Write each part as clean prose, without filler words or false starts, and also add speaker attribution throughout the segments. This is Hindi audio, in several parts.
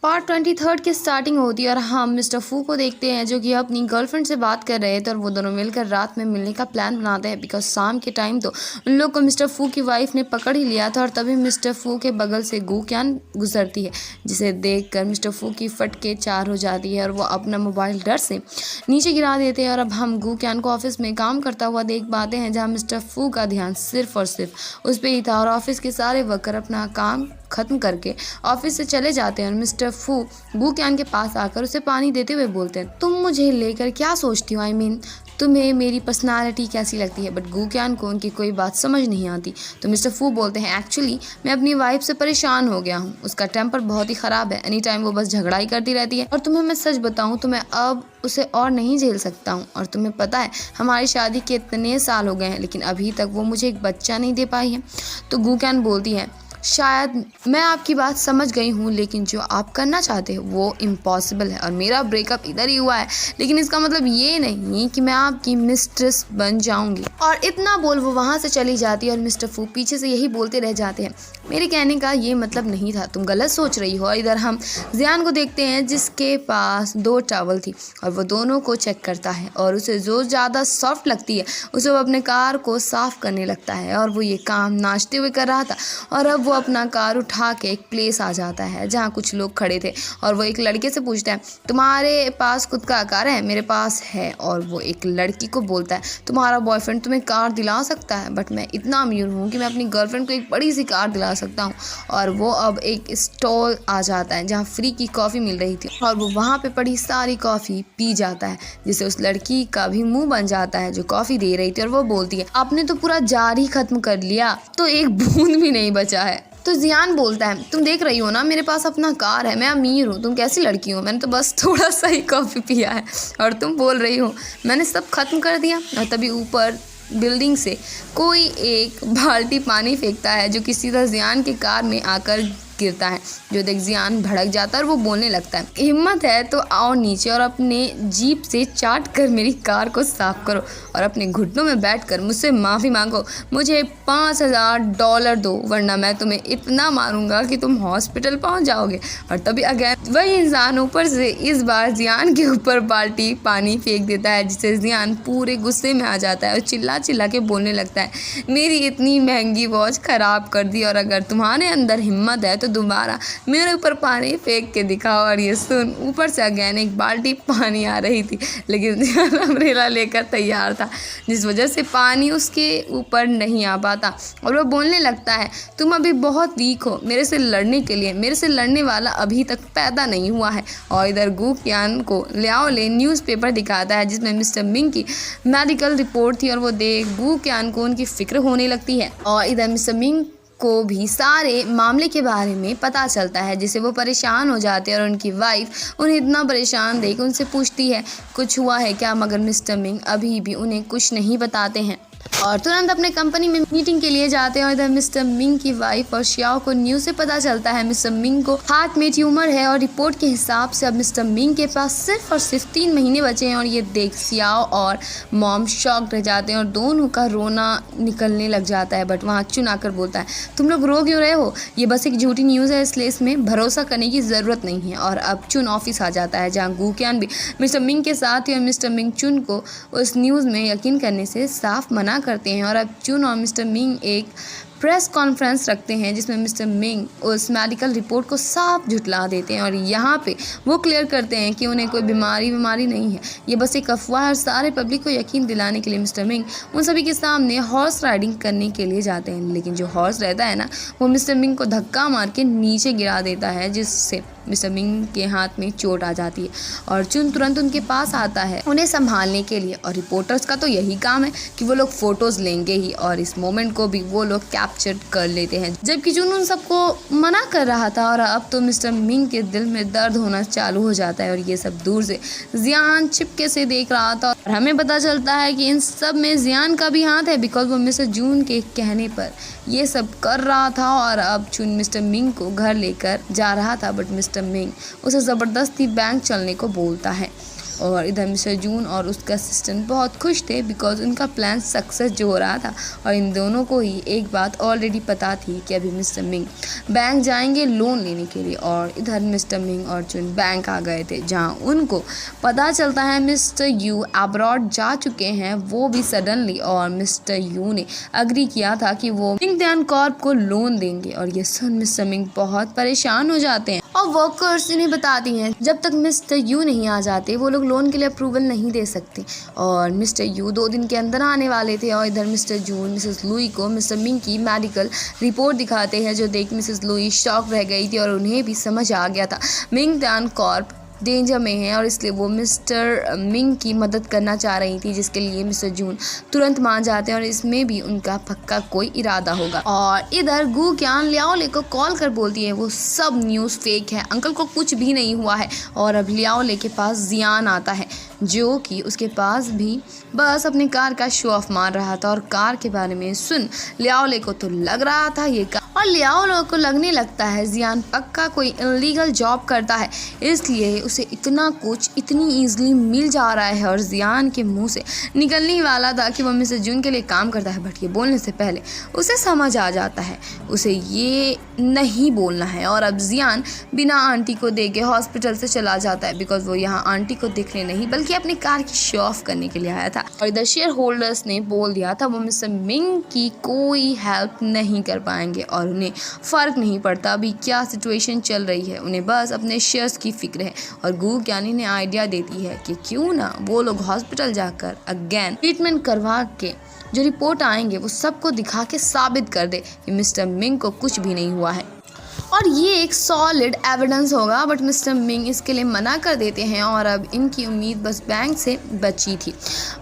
Speaker 1: पार्ट 23 की स्टार्टिंग होती है और हम मिस्टर फू को देखते हैं जो कि अपनी गर्लफ्रेंड से बात कर रहे थे और वो दोनों मिलकर रात में मिलने का प्लान बनाते हैं बिकॉज शाम के टाइम तो उन लोग को मिस्टर फू की वाइफ ने पकड़ ही लिया था। और तभी मिस्टर फू के बगल से गू क्यान गुजरती है जिसे देखकर मिस्टर फू की फटके चार हो जाती है और वो अपना मोबाइल डर से नीचे गिरा देते हैं। और अब हम गू क्यान को ऑफिस में काम करता हुआ देख पाते हैं जहाँ मिस्टर फू का ध्यान सिर्फ और सिर्फ उस पर ही था और ऑफिस के सारे वर्कर अपना काम खत्म करके ऑफिस से चले जाते हैं। और मिस्टर फू गू क्यान के पास आकर उसे पानी देते हुए बोलते हैं, तुम मुझे लेकर क्या सोचती हो? आई मीन तुम्हें मेरी पर्सनालिटी कैसी लगती है? बट गू क्यान को उनकी कोई बात समझ नहीं आती। तो मिस्टर फू बोलते हैं, एक्चुअली मैं अपनी वाइफ से परेशान हो गया हूँ। उसका टेम्पर बहुत ही ख़राब है, एनी टाइम वो बस झगड़ा ही करती रहती है। और तुम्हें मैं सच बताऊँ तो मैं अब उसे और नहीं झेल सकता हूँ। और तुम्हें पता है हमारी शादी के इतने साल हो गए हैं लेकिन अभी तक वो मुझे एक बच्चा नहीं दे पाई है। तो गू क्यान बोलती है, शायद मैं आपकी बात समझ गई हूँ लेकिन जो आप करना चाहते हो वो इम्पॉसिबल है और मेरा ब्रेकअप इधर ही हुआ है लेकिन इसका मतलब ये नहीं कि मैं आपकी मिस्ट्रेस बन जाऊंगी। और इतना बोल वो वहाँ से चली जाती है और मिस्टर फू पीछे से यही बोलते रह जाते हैं, मेरे कहने का ये मतलब नहीं था, तुम गलत सोच रही हो। और इधर हम जियान को देखते हैं जिसके पास 2 टॉवल थी और वो दोनों को चेक करता है और उसे जो ज़्यादा सॉफ्ट लगती है उसे वो अपने कार को साफ़ करने लगता है। और वो ये काम नाचते हुए कर रहा था और अब वो अपना कार उठा के एक प्लेस आ जाता है जहाँ कुछ लोग खड़े थे और वो एक लड़के से पूछता है, तुम्हारे पास खुद का कार है? मेरे पास है। और वो एक लड़की को बोलता है, तुम्हारा बॉयफ्रेंड तुम्हें कार दिला सकता है बट मैं इतना अमीर हूँ कि मैं अपनी गर्लफ्रेंड को एक बड़ी सी कार दिला सकता हूँ। और वो अब एक स्टॉल आ जाता है जहाँ फ्री की कॉफ़ी मिल रही थी और वो वहाँ पे पड़ी सारी कॉफ़ी पी जाता है जिससे उस लड़की का भी मुंह बन जाता है जो कॉफ़ी दे रही थी। और वो बोलती है, आपने तो पूरा जार ही खत्म कर लिया, तो एक बूंद भी नहीं बचा है। तो जियान बोलता है, तुम देख रही हो ना मेरे पास अपना कार है, मैं अमीर हूँ, तुम कैसी लड़की हो? मैंने तो बस थोड़ा सा ही कॉफ़ी पिया है और तुम बोल रही हो मैंने सब खत्म कर दिया। और तभी ऊपर बिल्डिंग से कोई एक बाल्टी पानी फेंकता है जो कि सीधा जियान के कार में आकर गिरता है जो देख जियान भड़क जाता है और वो बोलने लगता है, हिम्मत है तो आओ नीचे और अपने जीप से चाट कर मेरी कार को साफ करो और अपने घुटनों में बैठकर मुझसे माफ़ी मांगो, मुझे $5000 दो वरना मैं तुम्हें इतना मारूंगा कि तुम हॉस्पिटल पहुंच जाओगे। और तभी अगेन वही इंसान ऊपर से इस बार जियान के ऊपर बाल्टी पानी फेंक देता है जिससे जियान पूरे गुस्से में आ जाता है और चिल्ला चिल्ला के बोलने लगता है, मेरी इतनी महंगी वॉच ख़राब कर दी और अगर तुम्हारे अंदर हिम्मत है तो दोबारा मेरे ऊपर पानी फेंक के दिखाओ। और ये सुन ऊपर से अगेन एक बाल्टी पानी आ रही थी लेकिन जियान अम्ब्रेला लेकर तैयार था जिस वजह से पानी उसके ऊपर नहीं आ पाता। और वो बोलने लगता है, तुम अभी बहुत वीक हो मेरे से लड़ने के लिए, मेरे से लड़ने वाला अभी तक पैदा नहीं हुआ है। और इधर गू क्यान को लियाओ ले न्यूज़पेपर दिखाता है जिसमें मिस्टर मिंग की मेडिकल रिपोर्ट थी और वो देख गू क्यान को उनकी फिक्र होने लगती है। और इधर मिस्टर मिंग को भी सारे मामले के बारे में पता चलता है जिससे वो परेशान हो जाते हैं और उनकी वाइफ उन्हें इतना परेशान देख उनसे पूछती है, कुछ हुआ है क्या? मगर मिस्टर मिंग अभी भी उन्हें कुछ नहीं बताते हैं और तुरंत अपने कंपनी में मीटिंग के लिए जाते हैं। और इधर मिस्टर मिंग की वाइफ और श्याओ को न्यूज़ से पता चलता है मिस्टर मिंग को हार्ट में ट्यूमर है और रिपोर्ट के हिसाब से अब मिस्टर मिंग के पास सिर्फ और सिर्फ 3 महीने बचे हैं। और ये देख श्याओ और मॉम शॉक रह जाते हैं और दोनों का रोना निकलने लग जाता है। बट वहाँ चुन आकर बोलता है, तुम लोग रो क्यों रहे हो? ये बस एक झूठी न्यूज़ है इसलिए इसमें भरोसा करने की ज़रूरत नहीं है। और अब चुन ऑफिस आ जाता है जहाँ गू क्यान भी मिस्टर मिंग के साथ ही और मिस्टर मिंग चुन को उस न्यूज़ में यकीन करने से साफ मना करते हैं। और अब चुन और मिस्टर मिंग एक प्रेस कॉन्फ्रेंस रखते हैं जिसमें मिस्टर मिंग उस मेडिकल रिपोर्ट को साफ झुटला देते हैं और यहाँ पे वो क्लियर करते हैं कि उन्हें कोई बीमारी नहीं है, ये बस एक अफवाह है। और सारे पब्लिक को यकीन दिलाने के लिए मिस्टर मिंग उन सभी के सामने हॉर्स राइडिंग करने के लिए जाते हैं लेकिन जो हॉर्स रहता है ना वो मिस्टर मिंग को धक्का मार के नीचे गिरा देता है जिससे मिस्टर मिंग के हाथ में चोट आ जाती है। और चुन तुरंत उनके पास आता है उन्हें संभालने के लिए और रिपोर्टर्स का तो यही काम है कि वो लोग फ़ोटोज़ लेंगे ही और इस मोमेंट को भी वो लोग कैप्चर कर लेते हैं जबकि चुन उन सबको मना कर रहा था। और अब तो मिस्टर मिंग के दिल में दर्द होना चालू हो जाता है और ये सब दूर से जियान छिपके से देख रहा था और हमें पता चलता है कि इन सब में जियान का भी हाथ है बिकॉज वो मिस्टर जून के कहने पर ये सब कर रहा था। और अब चुन मिस्टर मिंग को घर लेकर जा रहा था बट मिस्टर मिंग उसे ज़बरदस्ती बैंक चलने को बोलता है और इधर मिस्टर जून और उसका असिस्टेंट बहुत खुश थे बिकॉज उनका प्लान सक्सेस जो हो रहा था। और इन दोनों को ही एक बात ऑलरेडी पता थी कि अभी मिस्टर मिंग बैंक जाएंगे लोन लेने के लिए। और इधर मिस्टर मिंग और चुन बैंक आ गए थे, जहां उनको पता चलता है मिस्टर यू अब्रॉड जा चुके हैं, वो भी सडनली। और मिस्टर यू ने अग्री किया था कि वो मिंग कॉर्प को लोन देंगे। और ये सुन मिस्टर मिंग बहुत परेशान हो जाते हैं और वर्कर्स इन्हें बताती हैं जब तक मिस्टर यू नहीं आ जाते वो लोग लोन के लिए अप्रूवल नहीं दे सकते। और मिस्टर यू 2 दिन के अंदर आने वाले थे। और इधर मिस्टर जून मिसेस लुई को मिस्टर मिंग की मेडिकल रिपोर्ट दिखाते हैं, जो देख मिसेस लुई शॉक रह गई थी और उन्हें भी समझ आ गया था मिंग कॉर्प डेंजर में है और इसलिए वो मिस्टर मिंग की मदद करना चाह रही थी, जिसके लिए मिस्टर जून तुरंत मान जाते हैं और इसमें भी उनका पक्का कोई इरादा होगा। और इधर गू क्यान लियाओले को कॉल कर बोलती है वो सब न्यूज़ फेक है, अंकल को कुछ भी नहीं हुआ है। और अब लियाओले के पास जियान आता है, जो कि उसके पास भी बस अपनी कार का शो ऑफ मार रहा था। और कार के बारे में सुन लियाओले को तो लग रहा था ये कार, और लियाओले को लगने लगता है जियान पक्का कोई इलीगल जॉब करता है, इसलिए उसे इतना कुछ इतनी ईजिली मिल जा रहा है। और जियान के मुंह से निकलने ही वाला था कि वो मिस्टर जून के लिए काम करता है, बट ये बोलने से पहले उसे समझ आ जाता है उसे ये नहीं बोलना है। और अब जियान बिना आंटी को देखे हॉस्पिटल से चला जाता है बिकॉज वो यहाँ आंटी को देखने नहीं बल्कि अपनी कार की शो ऑफ करने के लिए आया था। और इधर शेयर होल्डर्स ने बोल दिया था वो मिस्टर मिंग की कोई हेल्प नहीं कर पाएंगे और उन्हें फ़र्क नहीं पड़ता अभी क्या सिचुएशन चल रही है, उन्हें बस अपने शेयर्स की फिक्र है। और गू क्यानी ने आइडिया देती है कि क्यों ना वो लोग हॉस्पिटल जाकर अगेन ट्रीटमेंट करवा के जो रिपोर्ट आएंगे वो सबको दिखा के साबित कर दे कि मिस्टर मिंग को कुछ भी नहीं हुआ है और ये एक सॉलिड एविडेंस होगा। बट मिस्टर मिंग इसके लिए मना कर देते हैं और अब इनकी उम्मीद बस बैंक से बची थी।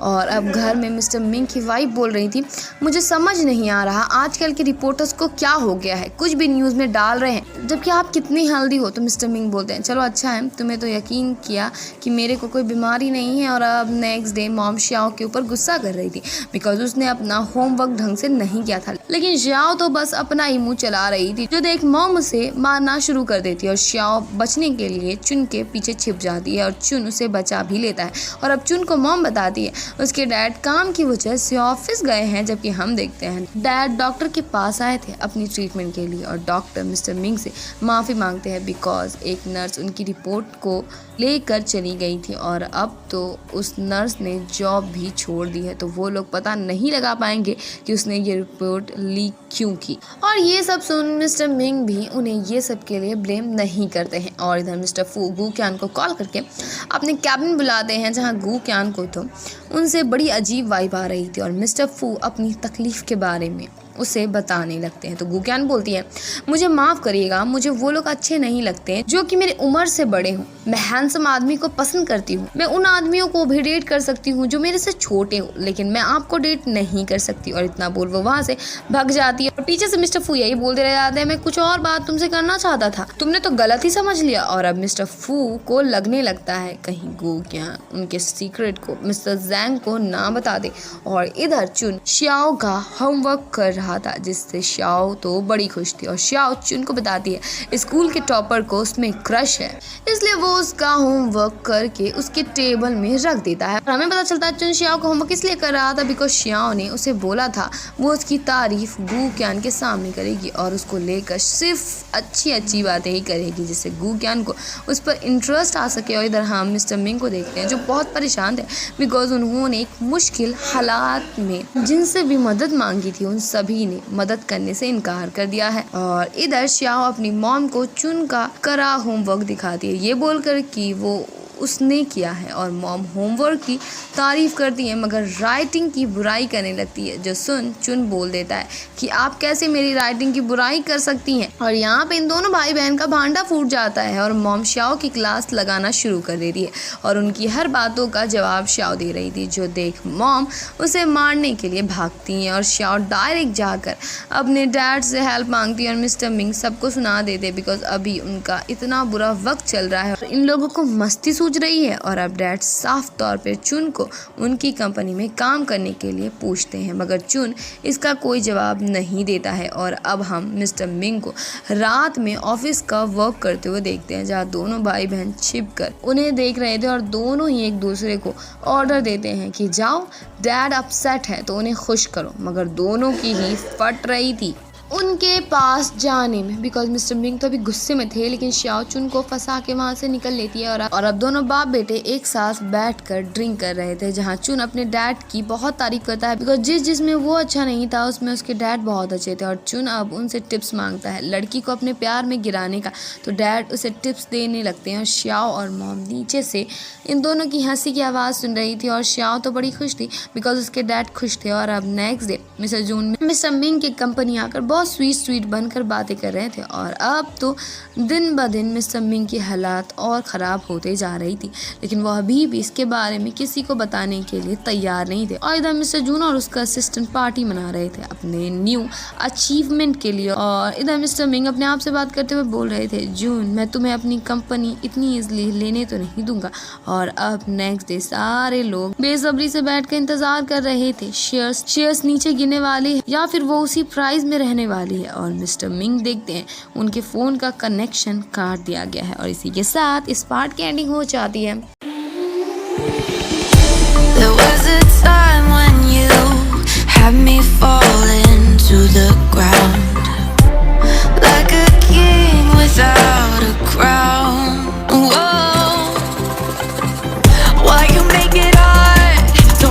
Speaker 1: और अब घर में मिस्टर मिंग की वाइफ बोल रही थी मुझे समझ नहीं आ रहा आजकल के रिपोर्टर्स को क्या हो गया है, कुछ भी न्यूज़ में डाल रहे हैं जबकि आप कितनी हेल्दी हो। तो मिस्टर मिंग बोलते हैं चलो अच्छा है तुम्हें तो यकीन किया कि मेरे को कोई बीमारी नहीं है। और अब नेक्स्ट डे मॉम श्याओ के ऊपर गुस्सा कर रही थी बिकॉज उसने अपना होमवर्क ढंग से नहीं किया था, लेकिन श्याओ तो बस अपना ही मुँह चला रही थी, जो देख मॉम उसे मारना शुरू कर देती है। और श्याओ बचने के लिए चुन के पीछे छिप जाती है और चुन उसे बचा भी लेता है। और अब चुन को मॉम बताती है उसके डैड काम की वजह से ऑफिस गए हैं, जबकि हम देखते हैं डैड डॉक्टर के पास आए थे अपनी ट्रीटमेंट के लिए। और डॉक्टर मिस्टर मिंग से माफ़ी मांगते हैं बिकॉज एक नर्स उनकी रिपोर्ट को लेकर चली गई थी और अब तो उस नर्स ने जॉब भी छोड़ दी है, तो वो लोग पता नहीं लगा पाएंगे कि उसने ये रिपोर्ट लीक क्यों की। और ये सब सुन मिस्टर मिंग भी उन्हें ये सब के लिए ब्लेम नहीं करते हैं। और इधर मिस्टर फू गू क्यान को कॉल करके अपने कैबिन बुलाते हैं, जहां गू क्यान को तो उनसे बड़ी अजीब वाइब आ रही थी और मिस्टर फू अपनी तकलीफ़ के बारे में उसे बताने लगते हैं। तो गू क्यान बोलती है मुझे माफ़ करिएगा, मुझे वो लोग अच्छे नहीं लगते हैं जो कि मेरे उम्र से बड़े हों। मैं हैंडसम आदमी को पसंद करती हूँ, मैं उन आदमियों को भी डेट कर सकती हूँ जो मेरे से छोटे हो, लेकिन मैं आपको डेट नहीं कर सकती। और इतना बोल वो वहाँ से भाग जाती है। और पीछे से मिस्टर फू यही बोलते रह जाते हैं मैं कुछ और बात तुमसे करना चाहता था, तुमने तो गलत ही समझ लिया। और अब मिस्टर फू को लगने लगता है कहीं गू क्यान उनके सीक्रेट को मिस्टर जैंग को ना बता दे। और इधर चुन श्याओ का होमवर्क कर रहा था, जिससे श्याओ तो बड़ी खुश थी। और श्याओ चुन को बताती है स्कूल के टॉपर को उसमें क्रश है, इसलिए वो उसका होमवर्क करके उसके टेबल में रख देता है। और हमें पता चलता है चुन श्याओ का होमवर्क इसलिए कर रहा था बिकॉज श्याओ ने उसे बोला था वो उसकी तारीफ गू क्यान के सामने करेगी और उसको लेकर सिर्फ अच्छी अच्छी बातें ही करेगी, जिससे गू क्यान को उस पर इंटरेस्ट आ सके। और इधर हम मिस्टर मिंग को देखते हैं जो बहुत परेशान थे बिकॉज उन्होंने एक मुश्किल हालात में जिनसे भी मदद मांगी थी उन सभी ने मदद करने से इनकार कर दिया है। और इधर श्याओ अपनी मॉम को चुन का करा होमवर्क दिखाती है ये बोलकर कि वो उसने किया है। और मॉम होमवर्क की तारीफ करती है मगर राइटिंग की बुराई करने लगती है, जो सुन चुन बोल देता है कि आप कैसे मेरी राइटिंग की बुराई कर सकती हैं। और यहाँ पे इन दोनों भाई बहन का भांडा फूट जाता है और मॉम श्याओ की क्लास लगाना शुरू कर देती है और उनकी हर बातों का जवाब श्याओ दे रही थी, जो देख मॉम उसे मारने के लिए भागती हैं। और श्याओ डायरेक्ट जाकर अपने डैड से हेल्प मांगती है और मिस्टर मिंग सबको सुना देते बिकॉज अभी उनका इतना बुरा वक्त चल रहा है और इन लोगों को मस्ती सोच रही है। और अब डैड साफ तौर पे चुन को उनकी कंपनी में काम करने के लिए पूछते हैं, मगर चुन इसका कोई जवाब नहीं देता है। और अब हम मिस्टर मिंग को रात में ऑफिस का वर्क करते हुए देखते हैं, जहाँ दोनों भाई बहन छिप कर उन्हें देख रहे थे और दोनों ही एक दूसरे को ऑर्डर देते हैं कि जाओ, डैड अपसेट है तो उन्हें खुश करो, मगर दोनों की ही फट रही थी उनके पास जाने में, बिकॉज मिस्टर मिंग तो अभी गुस्से में थे, लेकिन श्याओ चुन को फंसा के वहाँ से निकल लेती है। और अब दोनों बाप बेटे एक साथ बैठकर ड्रिंक कर रहे थे, जहाँ चुन अपने डैड की बहुत तारीफ करता है, बिकॉज जिसमें वो अच्छा नहीं था उसमें उसके डैड बहुत अच्छे थे। और चुन अब उनसे टिप्स मांगता है लड़की को अपने प्यार में गिराने का, तो डैड उसे टिप्स देने लगते हैं। और श्याओ और मॉम नीचे से इन दोनों की हंसी की आवाज़ सुन रही थी, और श्याओ तो बड़ी खुश थी बिकॉज उसके डैड खुश थे। और अब नेक्स्ट डे मिस्टर जून मिस्टर मिंग की कंपनी आकर बहुत स्वीट बनकर बातें कर रहे थे। और अब तो दिन ब दिन मिस्टर मिंग की हालात और ख़राब होते जा रही थी, लेकिन वो अभी भी इसके बारे में किसी को बताने के लिए तैयार नहीं थे। और इधर मिस्टर जून और उसका असिस्टेंट पार्टी मना रहे थे अपने न्यू अचीवमेंट के लिए। और इधर मिस्टर मिंग अपने आप से बात करते हुए बोल रहे थे, जून मैं तुम्हें अपनी कंपनी इतनी ईजिली लेने तो नहीं दूंगा। और अब नेक्स्ट डे सारे लोग बेसब्री से बैठ कर इंतजार कर रहे थे, शेयर्स नीचे गिरने वाले या फिर वो उसी प्राइस में रहने वाली है। और मिस्टर मिंग देखते हैं उनके फ़ोन का कनेक्शन काट दिया गया है। और इसी के साथ इस पार्ट की एंडिंग हो जाती है।